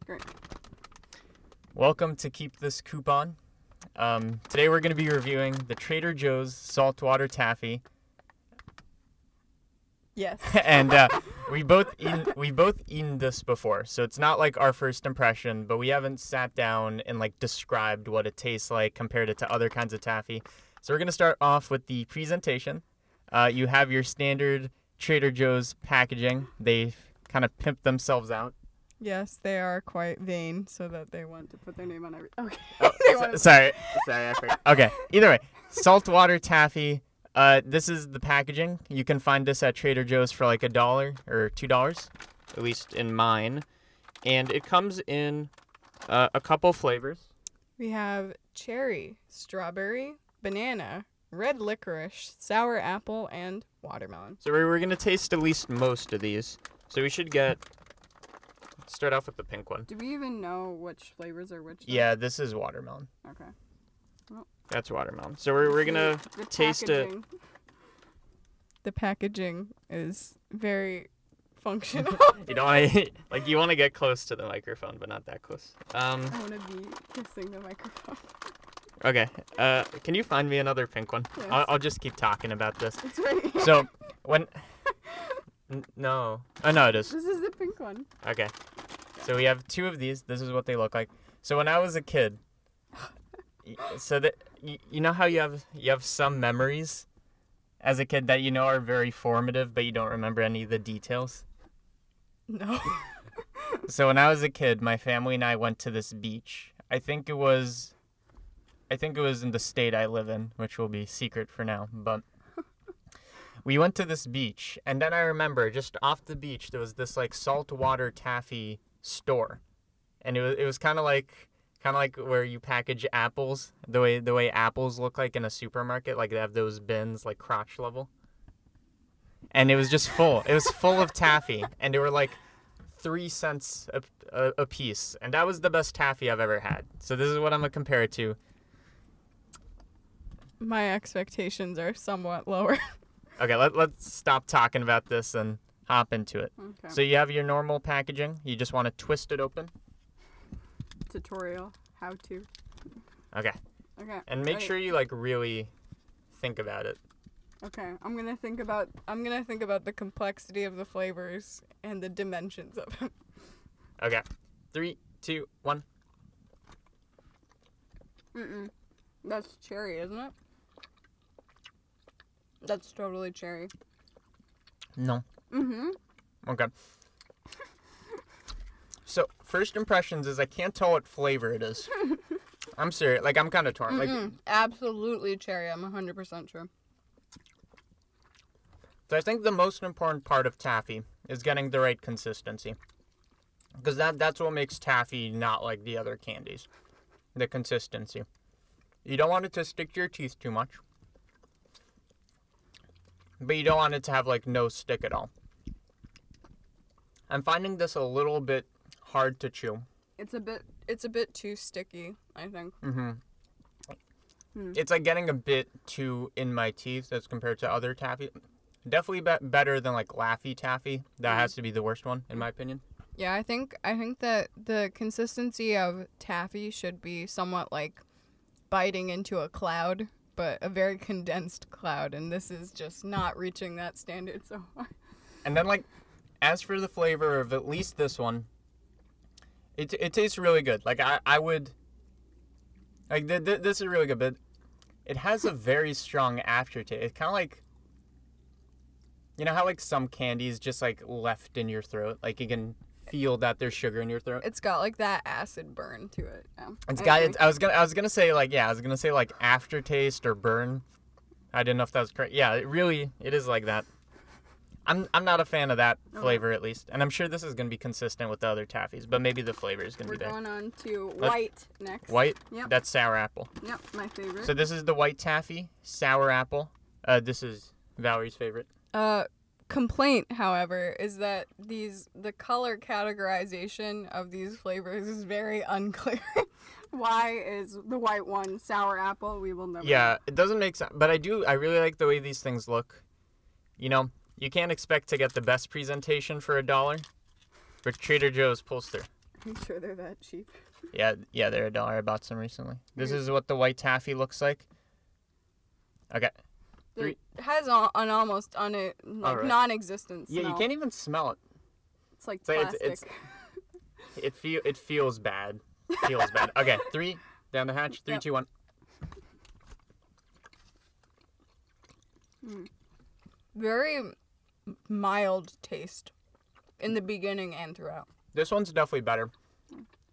Great. Welcome to Keep This Coupon. Today we're going to be reviewing the Trader Joe's Saltwater Taffy. Yes. And we both eaten this before, so it's not like our first impression, but we haven't sat down and like described what it tastes like, compared it to other kinds of taffy. So we're going to start off with the presentation. You have your standard Trader Joe's packaging. They kind of pimp themselves out. Yes, they are quite vain, so that they want to put their name on every. Okay. Oh, sorry, I forgot. Okay, either way, saltwater taffy. This is the packaging. You can find this at Trader Joe's for like $1 or $2, at least in mine. And it comes in a couple flavors. We have cherry, strawberry, banana, red licorice, sour apple, and watermelon. So we're going to taste at least most of these. So we should let's start off with the pink one. Do we even know which flavors are which? Yeah, this is watermelon. Okay. Well, that's watermelon. So we're going to taste it. The packaging is very functional. You don't want to, like, you want to get close to the microphone, but not that close. I want to be kissing the microphone. Okay. Can you find me another pink one? Yes. I'll just keep talking about this. It's right here. So when no. Oh no, it is. This is the pink one. Okay. So we have two of these. This is what they look like. So when I was a kid, so that you know how you have some memories as a kid that you know are very formative, but you don't remember any of the details? No. So when I was a kid, my family and I went to this beach. I think it was in the state I live in, which will be secret for now, but we went to this beach, and then I remember just off the beach there was this like saltwater taffy store, and it was kind of like where you package apples, the way apples look like in a supermarket, like they have those bins like crotch level, and it was just full. It was full of taffy, and they were like 3 cents a piece, and that was the best taffy I've ever had. So this is what I'm gonna compare it to. My expectations are somewhat lower. Okay, let's stop talking about this and hop into it. Okay. So you have your normal packaging. You just want to twist it open. Tutorial, how to. Okay. Okay. And make sure you like really think about it. Okay, I'm gonna think about the complexity of the flavors and the dimensions of them. Okay. 3, 2, 1. That's cherry, isn't it? That's totally cherry. No. Okay. So first impressions is I can't tell what flavor it is. I'm serious. Like I'm kind of torn. Like absolutely cherry. I'm 100% sure. So I think the most important part of taffy is getting the right consistency, because that's what makes taffy not like the other candies. The consistency. You don't want it to stick to your teeth too much, but you don't want it to have like no stick at all. I'm finding this a little bit hard to chew. It's a bit too sticky, I think. It's like getting a bit too in my teeth as compared to other taffy. Definitely better than like Laffy Taffy. That has to be the worst one in my opinion. Yeah, I think that the consistency of taffy should be somewhat like biting into a cloud, but a very condensed cloud, and this is just not reaching that standard so far. And then like, as for the flavor of at least this one, it tastes really good. Like I would, like this is really good, but it has a very strong aftertaste. It's kind of like, you know how like some candies just like left in your throat, like you can feel that there's sugar in your throat. It's got like that acid burn to it. Yeah. I was gonna say like aftertaste or burn. I didn't know if that was correct. Yeah, it is like that. I'm not a fan of that flavor, at least, and I'm sure this is gonna be consistent with the other taffies, but maybe the flavor is gonna be there. We're going on to white next. White. Yep. That's sour apple. Yep, my favorite. So this is the white taffy, sour apple. This is Valerie's favorite. Complaint, however, is that the color categorization of these flavors is very unclear. Why is the white one sour apple? We will never know. It doesn't make sense, but I really like the way these things look. You know, you can't expect to get the best presentation for $1, but Trader Joe's pulls through. you sure they're that cheap? Yeah, they're $1. I bought some recently. This is what the white taffy looks like. Okay. It has an almost non-existent smell. Yeah, you can't even smell it. It's like So plastic. it feels bad. Feels bad. Okay, 3 down the hatch. 3, 2, 1. Very mild taste in the beginning and throughout. This one's definitely better.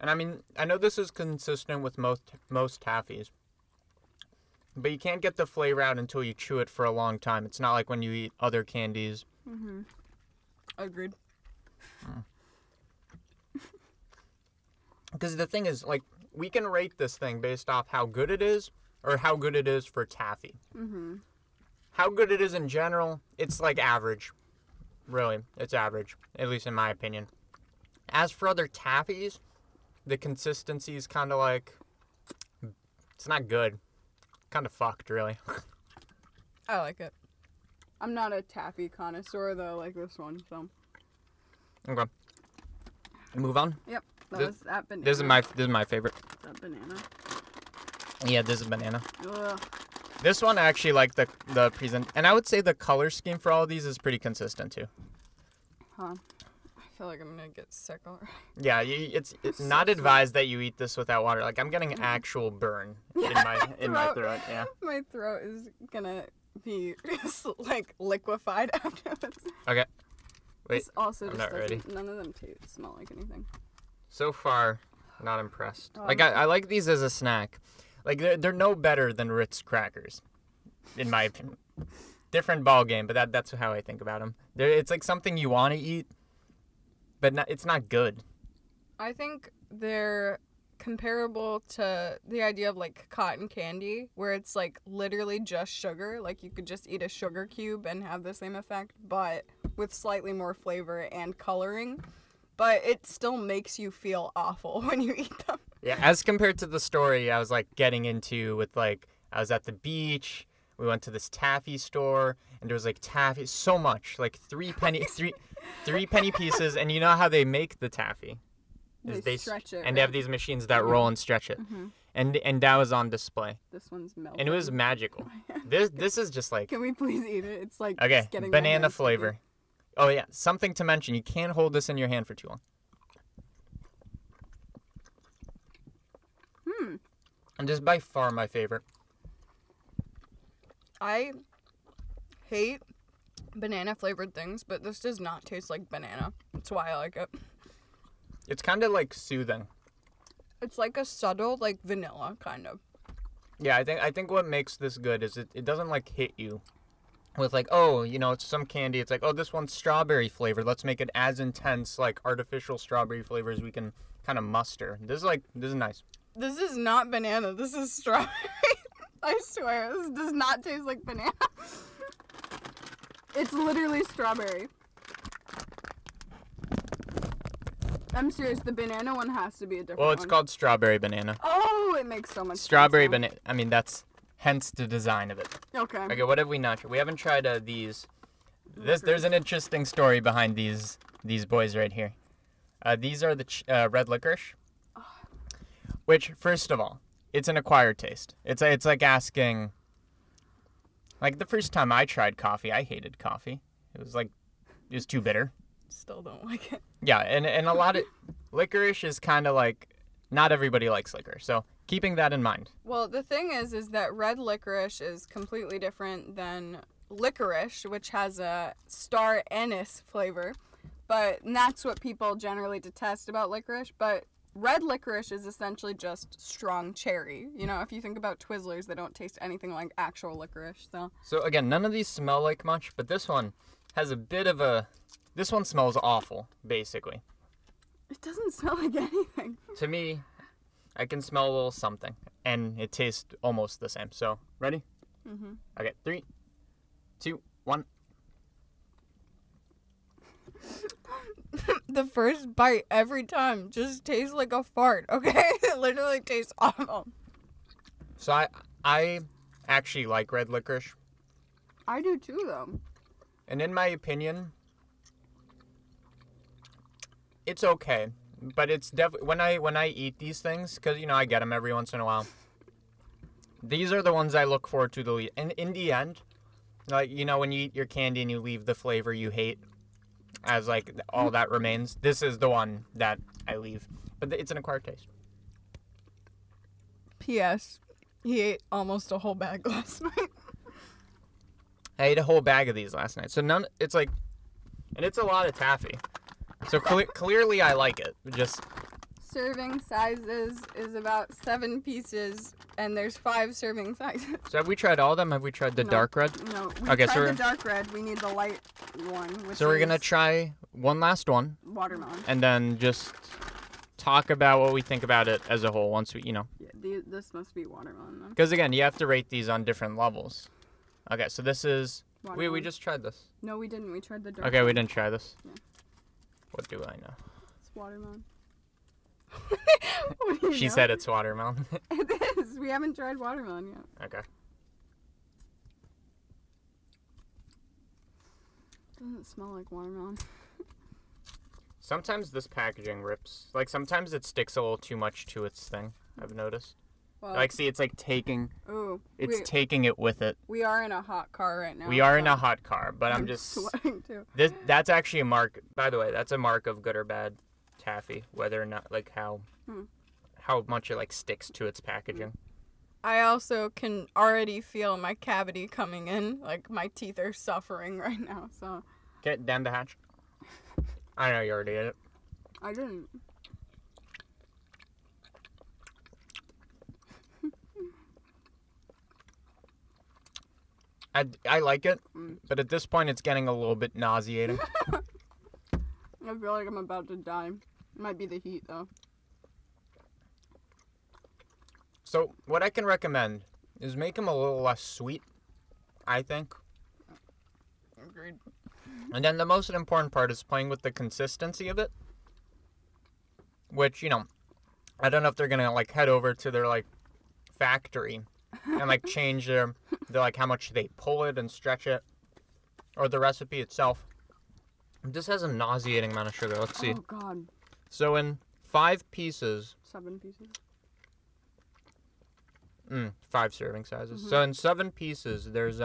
And I mean, I know this is consistent with most taffies. But you can't get the flavor out until you chew it for a long time. It's not like when you eat other candies. Mm-hmm. Agreed. Because the thing is, like, we can rate this thing based off how good it is or how good it is for taffy. Mm-hmm. How good it is in general, it's like average. Really, it's average, at least in my opinion. As for other taffies, the consistency is kind of like, it's not good. Kind of fucked, really. I like it. I'm not a taffy connoisseur, though, like this one, so. Okay. Move on. Yep. That banana. This is my favorite. That banana. Yeah, this is banana. Ugh. This one I actually like the present, and I would say the color scheme for all of these is pretty consistent too. Huh. I feel like I'm gonna get sick already. Yeah, it's not advised that you eat this without water. Like I'm getting actual burn in my throat. Yeah. My throat is gonna be just like liquefied afterwards. Okay. Wait. This also I'm just not ready. None of them smell like anything. So far, not impressed. Like I like these as a snack. Like they're no better than Ritz crackers, in my opinion. Different ball game, but that's how I think about them. It's like something you want to eat, but it's not good. I think they're comparable to the idea of like cotton candy, where it's like literally just sugar. Like you could just eat a sugar cube and have the same effect, but with slightly more flavor and coloring. But it still makes you feel awful when you eat them. Yeah, as compared to the story I was like getting into with like, I was at the beach, we went to this taffy store, and there was like taffy, so much, like three penny pieces, and you know how they make the taffy? They stretch it. And right? they have these machines that roll and stretch it. Mm-hmm. And that was on display. This one's melted. And it was magical. This is just like... Can we please eat it? It's like okay, just getting banana flavor. Oh yeah, something to mention. You can't hold this in your hand for too long. And this is by far my favorite. I hate banana flavored things, but this does not taste like banana. That's why I like it. It's kind of like soothing. It's like a subtle like vanilla kind of. Yeah, I think what makes this good is it doesn't like hit you with like, oh, you know, it's some candy. It's like, oh, this one's strawberry flavored. Let's make it as intense like artificial strawberry flavor as we can kind of muster. This is nice. This is not banana. This is strawberry. I swear, this does not taste like banana. It's literally strawberry. I'm serious. The banana one has to be a different one. Well, it's called strawberry banana. Oh, it makes so much strawberry sense. banana. I mean, that's hence the design of it. Okay. Okay, what have we not tried? We haven't tried these. There's an interesting story behind these boys right here. These are the red licorice. Which, first of all, it's an acquired taste. It's like asking, like the first time I tried coffee, I hated coffee. It was too bitter. Still don't like it. Yeah, and a lot of licorice is kind of like, not everybody likes licorice. So keeping that in mind. Well, the thing is that red licorice is completely different than licorice, which has a star anise flavor. And that's what people generally detest about licorice. But red licorice is essentially just strong cherry. You know, if you think about Twizzlers, they don't taste anything like actual licorice. So again, none of these smell like much, but this one has a bit of a... This one smells awful, basically. It doesn't smell like anything. To me, I can smell a little something, and it tastes almost the same. So, ready? Mm-hmm. Okay, 3, 2, 1. The first bite every time just tastes like a fart, okay? It literally tastes awful. So I actually like red licorice. I do too, though. And in my opinion, it's okay. but it's definitely when I eat these things, because I get them every once in a while. These are the ones I look forward to the least. And in the end, like when you eat your candy and you leave the flavor you hate as like all that remains, this is the one that I leave. But it's an acquired taste. P.S. He ate almost a whole bag last night. I ate a whole bag of these last night. So it's like, and it's a lot of taffy. So clearly I like it. Just serving sizes is about 7 pieces, and there's 5 serving sizes. So have we tried all of them? Have we tried the dark red? No. Okay, tried the dark red. We need the light one. So we're gonna try one last one. Watermelon. And then just talk about what we think about it as a whole once we, Yeah, this must be watermelon then. Because again, you have to rate these on different levels. Okay, so this is... We just tried this. No, we didn't. We tried the dark Okay, one. we didn't try this. Yeah. What do I know? It's watermelon. She said it's watermelon. It is. We haven't tried watermelon yet. Okay. Doesn't smell like watermelon. Sometimes this packaging rips. Like, sometimes it sticks a little too much to its thing, I've noticed. Well, Like, see, it's like taking... Ooh. taking it with it. We are in a hot car right now. We are in a hot car, but I'm just... sweating, too. That's actually a mark... By the way, that's a mark of good or bad taffy. Whether or not, like, how much it, like, sticks to its packaging. I also can already feel my cavity coming in. Like, my teeth are suffering right now, so... Get down the hatch. I know you already ate it. I didn't. I like it, but at this point it's getting a little bit nauseating. I feel like I'm about to die. It might be the heat, though. So, what I can recommend is make them a little less sweet, I think. Agreed. And then the most important part is playing with the consistency of it. Which, I don't know if they're going to, like, head over to their, like, factory and, like, change their like, how much they pull it and stretch it. Or the recipe itself. This has a nauseating amount of sugar. Let's see. Oh, God. So, in 5 pieces... 7 pieces? 5 serving sizes. So, in 7 pieces, there's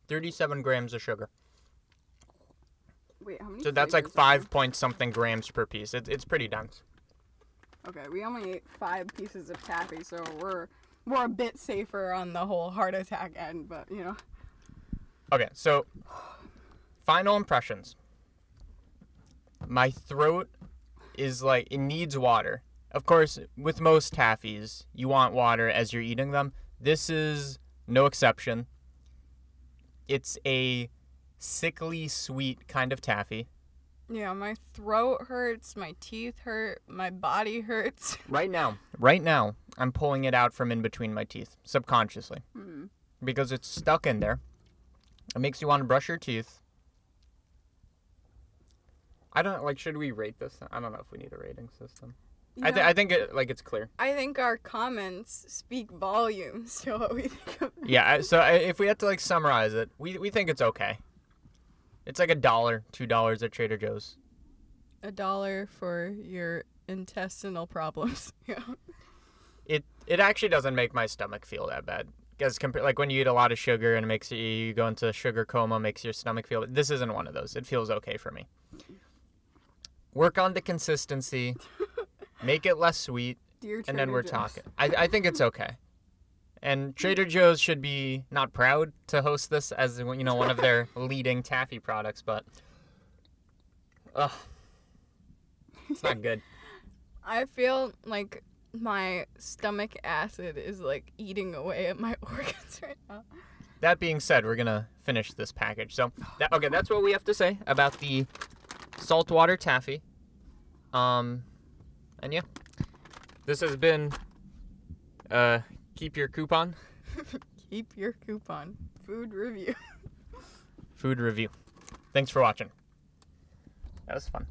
37 grams of sugar. Wait, how many? So that's like 5 point something grams per piece. It's pretty dense. Okay, we only ate 5 pieces of taffy, so we're a bit safer on the whole heart attack end, but Okay, so final impressions. My throat is like, it needs water. Of course, with most taffies, you want water as you're eating them. This is no exception. It's a sickly sweet kind of taffy. Yeah, my throat hurts, my teeth hurt, my body hurts. Right now, I'm pulling it out from in between my teeth, subconsciously. Because it's stuck in there. It makes you want to brush your teeth. I don't, like, should we rate this? I don't know if we need a rating system. Yeah. I think it's clear. I think our comments speak volumes to what we think of it. Yeah, so if we had to, like, summarize it, we think it's okay. It's like $1, $2 at Trader Joe's. $1 for your intestinal problems. Yeah. It actually doesn't make my stomach feel that bad. Because like when you eat a lot of sugar and it makes you go into sugar coma, makes your stomach feel... This isn't one of those. It feels okay for me. Work on the consistency. Make it less sweet. And then we're talking. I think it's okay. And Trader Joe's should be not proud to host this as one of their leading taffy products, but it's not good. I feel like my stomach acid is like eating away at my organs right now. That being said, we're gonna finish this package. So that's what we have to say about the saltwater taffy. And yeah, this has been keep your coupon. Keep your coupon. Food review. Food review. Thanks for watching. That was fun.